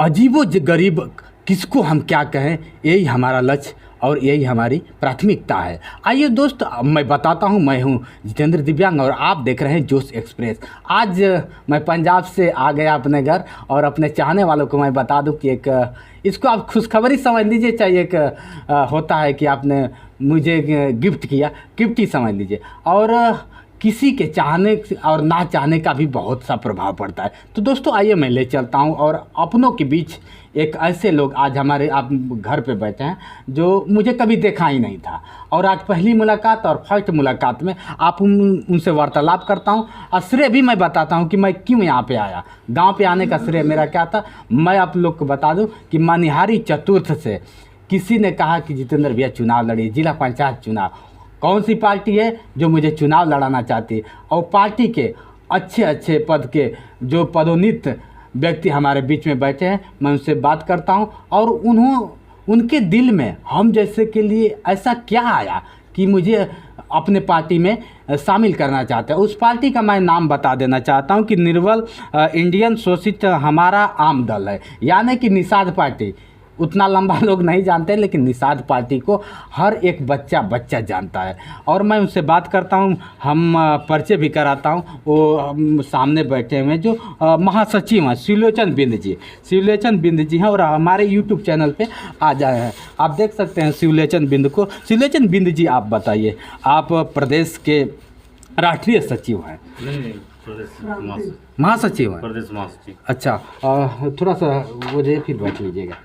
अजीबो गरीब किसको हम क्या कहें, यही हमारा लक्ष्य और यही हमारी प्राथमिकता है। आइए दोस्त, मैं बताता हूँ, मैं हूँ जितेंद्र दिव्यांग और आप देख रहे हैं जोश एक्सप्रेस। आज मैं पंजाब से आ गया अपने घर और अपने चाहने वालों को मैं बता दूं कि एक इसको आप खुशखबरी समझ लीजिए, चाहे एक होता है कि आपने मुझे गिफ्ट किया, गिफ्ट ही समझ लीजिए। और किसी के चाहने और ना चाहने का भी बहुत सा प्रभाव पड़ता है। तो दोस्तों आइए मैं ले चलता हूं और अपनों के बीच एक ऐसे लोग आज हमारे आप घर पे बैठे हैं जो मुझे कभी देखा ही नहीं था, और आज पहली मुलाकात और फर्स्ट मुलाकात में आप उनसे वार्तालाप करता हूं। और श्रेय भी मैं बताता हूं कि मैं क्यों यहाँ पे आया। गाँव पे आने का श्रेय मेरा क्या था, मैं आप लोग को बता दूँ कि मनिहारी चतुर्थ से किसी ने कहा कि जितेंद्र भैया चुनाव लड़िए, जिला पंचायत चुनाव। कौन सी पार्टी है जो मुझे चुनाव लड़ाना चाहती है, और पार्टी के अच्छे अच्छे पद के जो पदोन्नत व्यक्ति हमारे बीच में बैठे हैं, मैं उनसे बात करता हूं और उनके दिल में हम जैसे के लिए ऐसा क्या आया कि मुझे अपने पार्टी में शामिल करना चाहते हैं। उस पार्टी का मैं नाम बता देना चाहता हूं कि निर्बल इंडियन शोषित हमारा आम दल है, यानी कि निषाद पार्टी। उतना लंबा लोग नहीं जानते, लेकिन निषाद पार्टी को हर एक बच्चा जानता है। और मैं उनसे बात करता हूं, हम परिचय भी कराता हूं। वो सामने बैठे हुए जो महासचिव हैं शिवलोचन बिंद जी हैं, और हमारे यूट्यूब चैनल पे आ जाए हैं। आप देख सकते हैं शिवलोचन बिंद को। शिवलोचन बिंद जी, आप बताइए, आप प्रदेश के राष्ट्रीय सचिव हैं? महासचिव हैं, प्रदेश महासचिव। अच्छा, थोड़ा सा वो जो फिर बैठ लीजिएगा।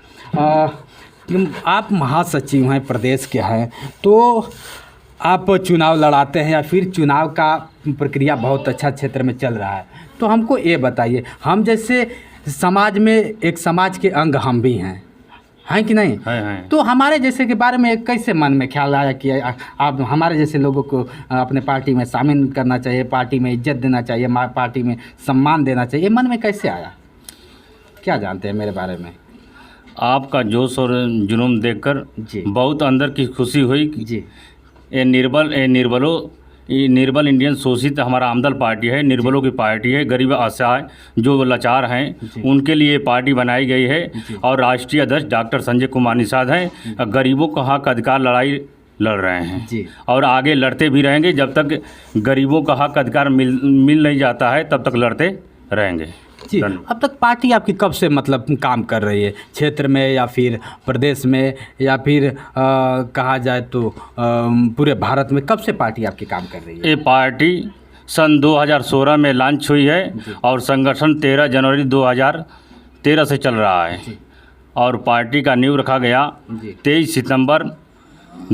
आप महासचिव हैं, प्रदेश के हैं, तो आप चुनाव लड़ाते हैं या फिर चुनाव का प्रक्रिया बहुत अच्छा क्षेत्र में चल रहा है, तो हमको ये बताइए, हम जैसे समाज में एक समाज के अंग हम भी हैं कि नहीं? है। तो हमारे जैसे के बारे में कैसे मन में ख्याल आया कि आप हमारे जैसे लोगों को अपने पार्टी में शामिल करना चाहिए, पार्टी में इज्जत देना चाहिए, पार्टी में सम्मान देना चाहिए, मन में कैसे आया? क्या जानते हैं मेरे बारे में? आपका जोश और जुनून देखकर बहुत अंदर की खुशी हुई जी। ये निर्बल इंडियन शोषित हमारा आमदल पार्टी है, निर्बलों की पार्टी है, गरीब असहाय जो लाचार हैं उनके लिए पार्टी बनाई गई है। और राष्ट्रीय अध्यक्ष डॉक्टर संजय कुमार निषाद हैं, गरीबों का हक अधिकार लड़ाई लड़ रहे हैं जी। और आगे लड़ते भी रहेंगे, जब तक गरीबों का हक अधिकार मिल नहीं जाता है तब तक लड़ते रहेंगे जी। अब तक पार्टी आपकी कब से मतलब काम कर रही है, क्षेत्र में या फिर प्रदेश में, या फिर कहा जाए तो पूरे भारत में कब से पार्टी आपकी काम कर रही है? ये पार्टी सन 2016 में लॉन्च हुई है और संगठन 13 जनवरी 2013 से चल रहा है। और पार्टी का नींव रखा गया 23 सितंबर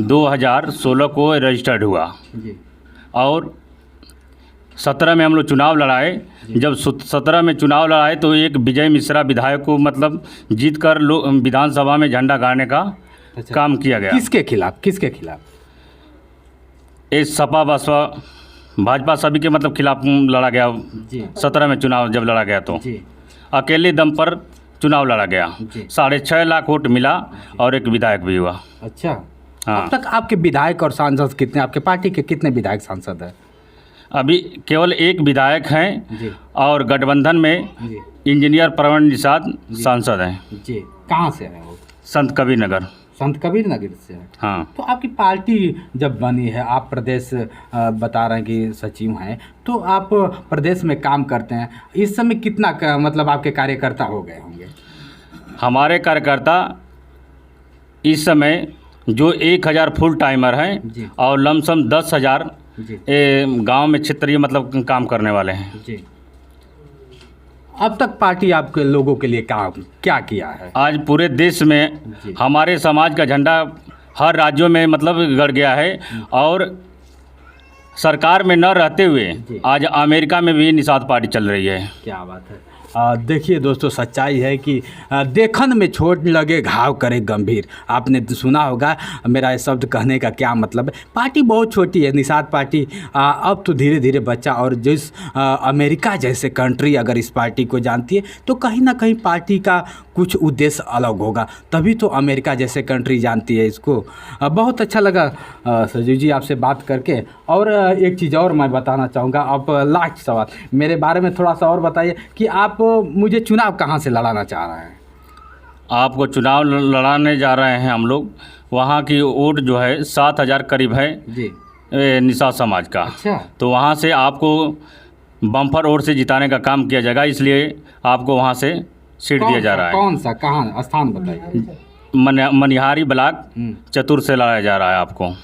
2016 को रजिस्टर्ड हुआ और 17 में हम लोग चुनाव लड़ाए। जब 17 में चुनाव लड़ाए तो एक विजय मिश्रा विधायक को मतलब जीत कर विधानसभा में झंडा गाड़ने का काम किया गया। किसके खिलाफ? ये सपा बसपा भाजपा सभी के मतलब खिलाफ लड़ा गया। 17 में चुनाव जब लड़ा गया तो अकेले दम पर चुनाव लड़ा गया। 6.5 लाख वोट मिला और एक विधायक भी हुआ। अच्छा, हाँ। अब तक आपके विधायक और सांसद कितने, आपके पार्टी के कितने विधायक सांसद हैं? अभी केवल एक विधायक हैं और गठबंधन में इंजीनियर प्रवीण निषाद सांसद हैं जी। कहाँ से हैं वो? संत कबीर नगर से हैं। हाँ। तो आपकी पार्टी जब बनी है, आप प्रदेश बता रहे हैं कि सचिव हैं, तो आप प्रदेश में काम करते हैं, इस समय कितना मतलब आपके कार्यकर्ता हो गए होंगे? हमारे कार्यकर्ता इस समय जो 1000 फुल टाइमर हैं और लमसम 10,000 गांव में क्षेत्रीय मतलब काम करने वाले हैं जी। अब तक पार्टी आपके लोगों के लिए क्या किया है? आज पूरे देश में हमारे समाज का झंडा हर राज्यों में मतलब गड़ गया है और सरकार में न रहते हुए आज अमेरिका में भी निषाद पार्टी चल रही है। क्या बात है। देखिए दोस्तों, सच्चाई है कि देखन में छोट लगे घाव करे गंभीर। आपने सुना होगा मेरा ये शब्द कहने का क्या मतलब है। पार्टी बहुत छोटी है, निषाद पार्टी अब तो धीरे धीरे बच्चा, और जिस अमेरिका जैसे कंट्री अगर इस पार्टी को जानती है तो कहीं ना कहीं पार्टी का कुछ उद्देश्य अलग होगा, तभी तो अमेरिका जैसे कंट्री जानती है इसको। बहुत अच्छा लगा सजीव जी आपसे बात करके। और एक चीज़ और मैं बताना चाहूँगा, अब लास्ट सवाल मेरे बारे में थोड़ा सा और बताइए कि आप मुझे चुनाव कहाँ से लड़ाना चाह रहे हैं? आपको चुनाव लड़ाने जा रहे हैं हम लोग। वहाँ की वोट जो है 7,000 करीब है जी। निषाद समाज का। अच्छा। तो वहाँ से आपको बम्पर वोट से जिताने का काम किया जाएगा, इसलिए आपको वहाँ से सीट दिया जा रहा है। कौन सा, कहाँ स्थान बताइए? मनिहारी ब्लॉक चतुर से लड़ाया जा रहा है आपको।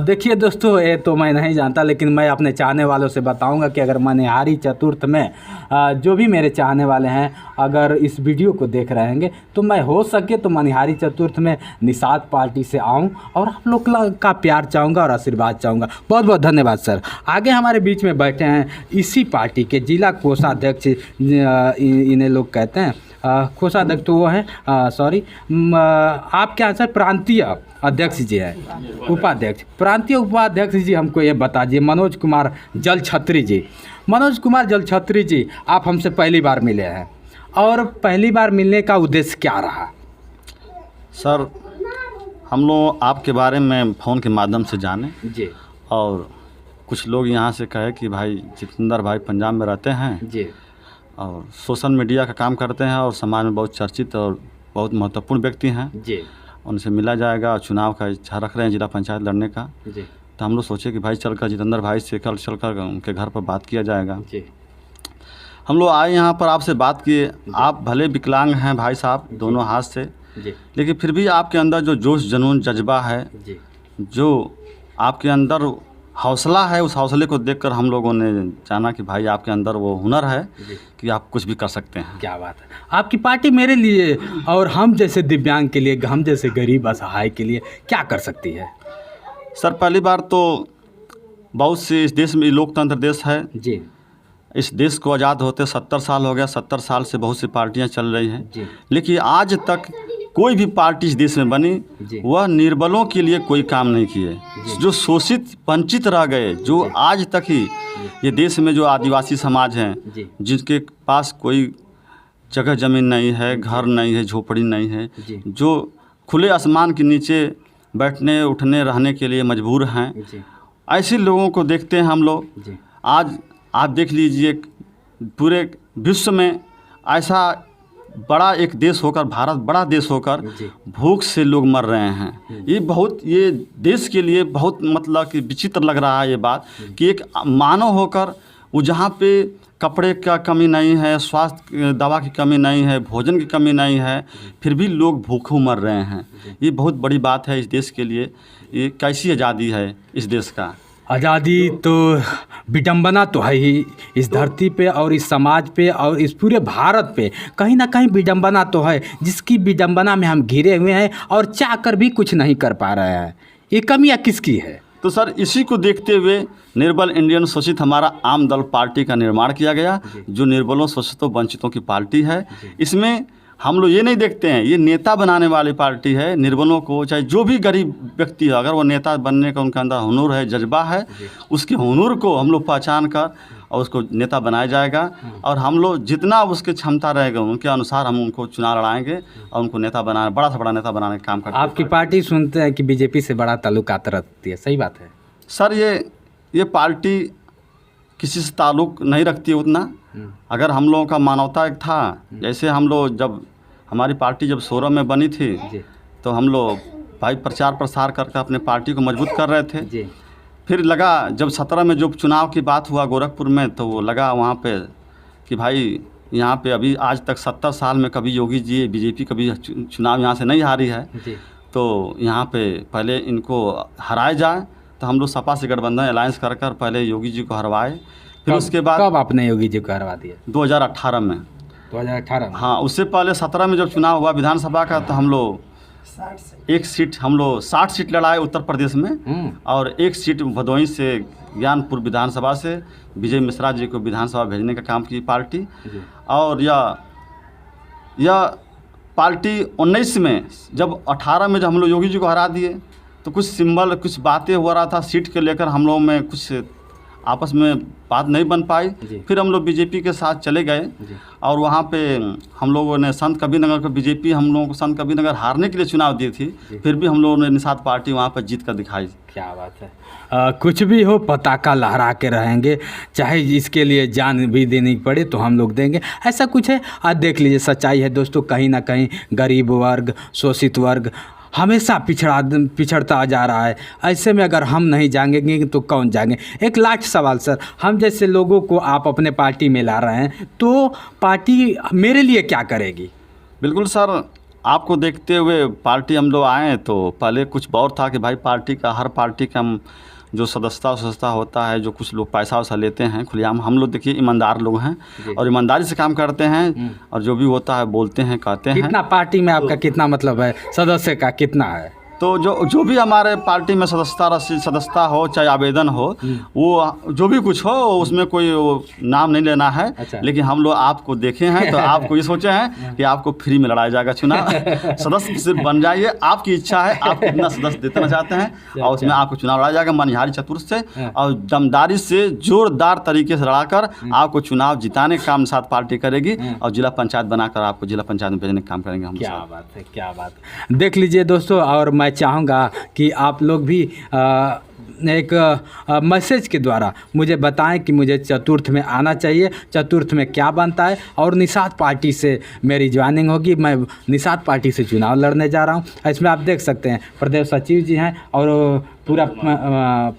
देखिए दोस्तों, ये तो मैं नहीं जानता, लेकिन मैं अपने चाहने वालों से बताऊंगा कि अगर मनिहारी चतुर्थ में जो भी मेरे चाहने वाले हैं अगर इस वीडियो को देख रहे हैं तो मैं हो सके तो मनिहारी चतुर्थ में निषाद पार्टी से आऊं और आप लोग का प्यार चाहूँगा और आशीर्वाद चाहूँगा। बहुत बहुत धन्यवाद सर। आगे हमारे बीच में बैठे हैं इसी पार्टी के जिला कोषाध्यक्ष, इन्हें लोग कहते हैं कोषाध्यक्ष, तो वो हैं सॉरी, आपके यहाँ सर प्रांतीय अध्यक्ष जी हैं, उपाध्यक्ष, प्रांतीय उपाध्यक्ष जी हमको ये बता दीजिए, मनोज कुमार जलछत्री जी। मनोज कुमार जलछत्री जी, आप हमसे पहली बार मिले हैं और पहली बार मिलने का उद्देश्य क्या रहा? सर, हम लोग आपके बारे में फ़ोन के माध्यम से जाने जी, और कुछ लोग यहाँ से कहे कि भाई जितेंद्र भाई पंजाब में रहते हैं जी, और सोशल मीडिया का काम करते हैं और समाज में बहुत चर्चित और बहुत महत्वपूर्ण व्यक्ति हैं जी, उनसे मिला जाएगा और चुनाव का इच्छा रख रहे हैं जिला पंचायत लड़ने का। जी, तो हम लोग सोचे कि भाई चलकर जितेंद्र भाई से कल चलकर उनके घर पर बात किया जाएगा। जी, हम लोग आए यहाँ पर आपसे बात किए। आप भले विकलांग हैं भाई साहब दोनों हाथ से, जी, लेकिन फिर भी आपके अंदर जो जोश जुनून जज्बा है, जी, जो आपके अंदर हौसला है, उस हौसले को देखकर हम लोगों ने जाना कि भाई आपके अंदर वो हुनर है कि आप कुछ भी कर सकते हैं। क्या बात है। आपकी पार्टी मेरे लिए और हम जैसे दिव्यांग के लिए, हम जैसे गरीब असहाय के लिए क्या कर सकती है? सर, पहली बार तो बहुत से इस देश में लोकतंत्र देश है। जी, इस देश को आज़ाद होते 70 साल हो गया। 70 साल से बहुत सी पार्टियां चल रही हैं, जी, लेकिन आज तक कोई भी पार्टी इस देश में बनी जी, वह निर्बलों के लिए कोई काम नहीं किए। जो शोषित वंचित रह गए, जो आज तक ही ये देश में जो आदिवासी समाज हैं, जी, जिनके पास कोई जगह ज़मीन नहीं है, घर नहीं है, झोपड़ी नहीं है, जी, जो खुले आसमान के नीचे बैठने उठने रहने के लिए मजबूर हैं, जी, ऐसे लोगों को देखते हैं हम लोग। जी, आज आप देख लीजिए, पूरे विश्व में ऐसा बड़ा एक देश होकर, भारत बड़ा देश होकर जी, भूख से लोग मर रहे हैं। ये देश के लिए बहुत मतलब कि विचित्र लग रहा है ये बात कि एक मानव होकर वो जहाँ पे कपड़े का कमी नहीं है, स्वास्थ्य दवा की कमी नहीं है, भोजन की कमी नहीं है, फिर भी लोग भूखों मर रहे हैं। ये बहुत बड़ी बात है इस देश के लिए। ये कैसी आज़ादी है इस देश का? आज़ादी तो विडंबना तो है ही इस धरती पे और इस समाज पे और इस पूरे भारत पे, कहीं ना कहीं विडंबना तो है, जिसकी विडंबना में हम घिरे हुए हैं और चाह कर भी कुछ नहीं कर पा रहे हैं। ये कमियां किसकी है? तो सर, इसी को देखते हुए निर्बल इंडियन शोषित हमारा आम दल पार्टी का निर्माण किया गया, जो निर्बलों शोषितों वंचितों की पार्टी है। इसमें हम लोग ये नहीं देखते हैं, ये नेता बनाने वाली पार्टी है। निर्बलों को, चाहे जो भी गरीब व्यक्ति है, अगर वो नेता बनने का उनके अंदर हुनर है, जज्बा है, उसके हुनर को हम लोग पहचान कर और उसको नेता बनाया जाएगा। और हम लोग जितना उसकी क्षमता रहेगा उनके अनुसार हम उनको चुनाव लड़ाएंगे और उनको नेता बनाने, बड़ा से बड़ा नेता बनाने का काम करेंगे। आपकी पार्टी सुनते हैं कि बीजेपी से बड़ा ताल्लुकात रखती है, सही बात है? सर, ये पार्टी किसी से ताल्लुक़ नहीं रखती उतना। अगर हम लोगों का मानवता एक था, जैसे हम लोग जब हमारी पार्टी जब 16 में बनी थी तो हम लोग भाई प्रचार प्रसार करके अपने पार्टी को मजबूत कर रहे थे। जी, फिर लगा जब 17 में जो चुनाव की बात हुआ गोरखपुर में, तो वो लगा वहाँ पे कि भाई यहाँ पे अभी आज तक 70 साल में कभी योगी जी बीजेपी कभी चुनाव यहाँ से नहीं हारी है, जी, तो यहाँ पे पहले इनको हराया जाए। तो हम लोग सपा से गठबंधन अलायंस कर पहले योगी जी को हरवाए। फिर उसके बाद कब आपने योगी जी को हरवा दिया? 2018 में। 2018 में? हाँ, उससे पहले 17 में जब चुनाव हुआ विधानसभा का, तो हम लोग 60 सीट लड़ाए उत्तर प्रदेश में, और एक सीट भदोही से ज्ञानपुर विधानसभा से विजय मिश्रा जी को विधानसभा भेजने का काम की पार्टी। और यह पार्टी 19 में, जब 18 में जब हम लोग योगी जी को हरा दिए, तो कुछ सिंबल, कुछ बातें हो रहा था सीट के लेकर, हम लोगों में कुछ आपस में बात नहीं बन पाई। जी। फिर हम लोग बीजेपी के साथ चले गए और वहाँ पे हम लोगों ने संत कबीरनगर को, बीजेपी हम लोगों को संत कबीरनगर हारने के लिए चुनाव दी थी, फिर भी हम लोगों ने निषाद पार्टी वहाँ पर जीत कर दिखाई। क्या बात है। कुछ भी हो पताका लहरा के रहेंगे, चाहे इसके लिए जान भी देनी पड़े तो हम लोग देंगे, ऐसा कुछ है। आज देख लीजिए सच्चाई है दोस्तों, कहीं ना कहीं गरीब वर्ग, शोषित वर्ग हमेशा पिछड़ता जा रहा है। ऐसे में अगर हम नहीं जाएंगे तो कौन जाएंगे। एक लास्ट सवाल सर, हम जैसे लोगों को आप अपने पार्टी में ला रहे हैं तो पार्टी मेरे लिए क्या करेगी? बिल्कुल सर, आपको देखते हुए पार्टी हम लोग आए तो पहले कुछ और था कि भाई पार्टी का, हर पार्टी का जो सदस्यता होता है, जो कुछ लोग पैसा वैसा लेते हैं खुलेआम, हम लोग देखिए ईमानदार लोग हैं और ईमानदारी से काम करते हैं और जो भी होता है बोलते हैं, कहते हैं। कितना पार्टी में आपका कितना मतलब है, सदस्य का कितना है? तो जो भी हमारे पार्टी में सदस्यता हो चाहे आवेदन हो, वो जो भी कुछ हो उसमें कोई नाम नहीं लेना है। अच्छा। लेकिन लेकिन हम लोग आपको देखे हैं तो आपको ये सोचे हैं कि आपको फ्री में लड़ाया जाएगा चुनाव। सदस्य सिर्फ बन जाइए, आपकी इच्छा है, आप कितना सदस्य देना चाहते हैं और उसमें आपको चुनाव लड़ाया जाएगा मनिहारी चतुर से और दमदारी से, जोरदार तरीके से लड़ाकर आपको चुनाव जिताने का काम साथ पार्टी करेगी और जिला पंचायत बनाकर आपको जिला पंचायत में भेजने का काम करेंगे हम। क्या बात है, क्या बात है। देख लीजिए दोस्तों, और मैं चाहूँगा कि आप लोग भी एक मैसेज के द्वारा मुझे बताएं कि मुझे चतुर्थ में आना चाहिए, चतुर्थ में क्या बनता है और निषाद पार्टी से मेरी ज्वाइनिंग होगी। मैं निषाद पार्टी से चुनाव लड़ने जा रहा हूं। इसमें आप देख सकते हैं प्रदेश सचिव जी हैं और पूरा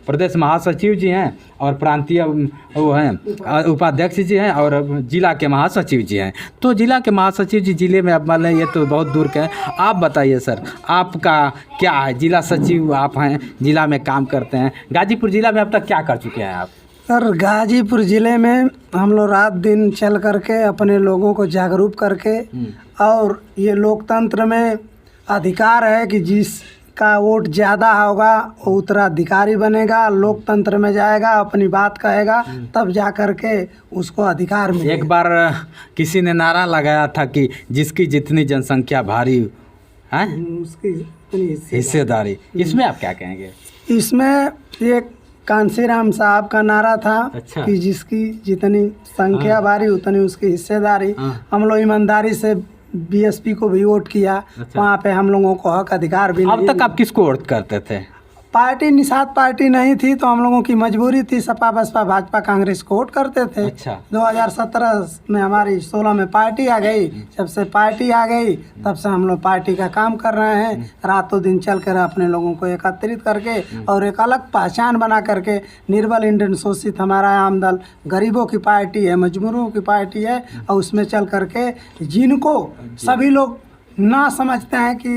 प्रदेश महासचिव जी हैं और प्रांतीय वो हैं उपाध्यक्ष जी हैं और जिला के महासचिव जी हैं। तो जिला के महासचिव जी जिले में अब मान लें ये तो बहुत दूर के हैं। आप बताइए सर, आपका क्या है? जिला सचिव आप हैं, जिला में काम करते हैं। गाजीपुर जिला में अब तक क्या कर चुके हैं आप? सर गाजीपुर ज़िले में हम लोग रात दिन चल करके अपने लोगों को जागरूक करके, और ये लोकतंत्र में अधिकार है कि जिसका वोट ज़्यादा होगा वो उत्तराधिकारी बनेगा, लोकतंत्र में जाएगा, अपनी बात कहेगा, तब जा करके उसको अधिकार मिलेगा। एक बार किसी ने नारा लगाया था कि जिसकी जितनी जनसंख्या भारी है उसकी इतनी हिस्सेदारी। इसमें आप क्या कहेंगे? इसमें एक कांसीराम साहब का नारा था। अच्छा। कि जिसकी जितनी संख्या भारी उतनी उसकी हिस्सेदारी। हम लोग ईमानदारी से बीएसपी को भी वोट किया। अच्छा। वहाँ पे हम लोगों को हक अधिकार भी अब तक आप किसको वोट करते थे? पार्टी निषाद पार्टी नहीं थी तो हम लोगों की मजबूरी थी, सपा बसपा भाजपा कांग्रेस को वोट करते थे। अच्छा। 2017 में हमारी 16 में पार्टी आ गई। जब से पार्टी आ गई तब से हम लोग पार्टी का काम कर रहे हैं, रातों दिन चल कर अपने लोगों को एकत्रित करके और एक अलग पहचान बना करके। निर्बल इंडियन शोषित हमारा आम दल गरीबों की पार्टी है, मजदूरों की पार्टी है, और उसमें चल करके जिनको सभी लोग ना समझते हैं कि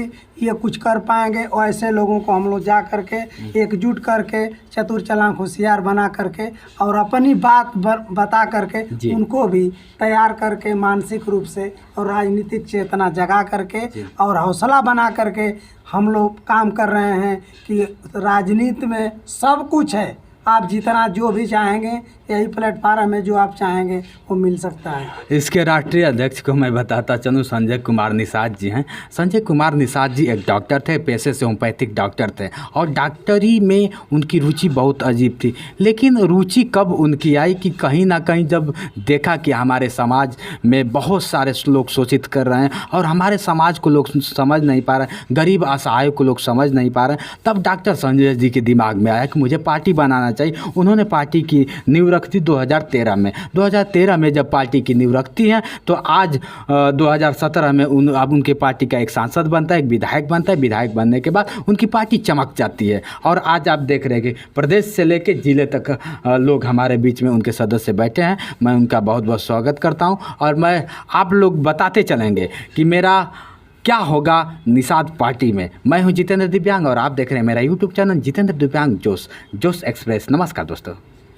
ये कुछ कर पाएंगे, और ऐसे लोगों को हम लोग जा करके एकजुट करके चतुर चालाक होशियार बना करके और अपनी बात बता करके उनको भी तैयार करके मानसिक रूप से और राजनीतिक चेतना जगा करके और हौसला बना करके हम लोग काम कर रहे हैं कि राजनीति में सब कुछ है। आप जितना जो भी चाहेंगे यही प्लेटफार्म है, जो आप चाहेंगे वो मिल सकता है। इसके राष्ट्रीय अध्यक्ष को मैं बताता चलूँ, संजय कुमार निषाद जी हैं। संजय कुमार निषाद जी एक डॉक्टर थे, पेशे से होम्योपैथिक डॉक्टर थे और डॉक्टरी में उनकी रुचि बहुत अजीब थी। लेकिन रुचि कब उनकी आई कि कहीं ना कहीं जब देखा कि हमारे समाज में बहुत सारे लोग शोषित कर रहे हैं और हमारे समाज को लोग समझ नहीं पा रहे हैं, गरीब असहाय को लोग समझ नहीं पा रहे हैं, तब डॉक्टर संजय जी के दिमाग में आया कि मुझे पार्टी बनाना चाहिए। उन्होंने पार्टी की नींव रख दी 2013 में। 2013 में जब पार्टी की नींव रखती हैं तो आज 2017 में अब उनके पार्टी का एक सांसद बनता है, एक विधायक बनता है। विधायक बनने के बाद उनकी पार्टी चमक जाती है और आज आप देख रहे हैं कि प्रदेश से लेकर जिले तक लोग हमारे बीच में उनके सदस्य बैठे हैं। मैं उनका बहुत बहुत स्वागत करता हूँ और मैं आप लोग बताते चलेंगे कि मेरा क्या होगा निषाद पार्टी में। मैं हूं जितेंद्र दिव्यांग और आप देख रहे हैं मेरा यूट्यूब चैनल जितेंद्र दिव्यांग जोश एक्सप्रेस। नमस्कार दोस्तों।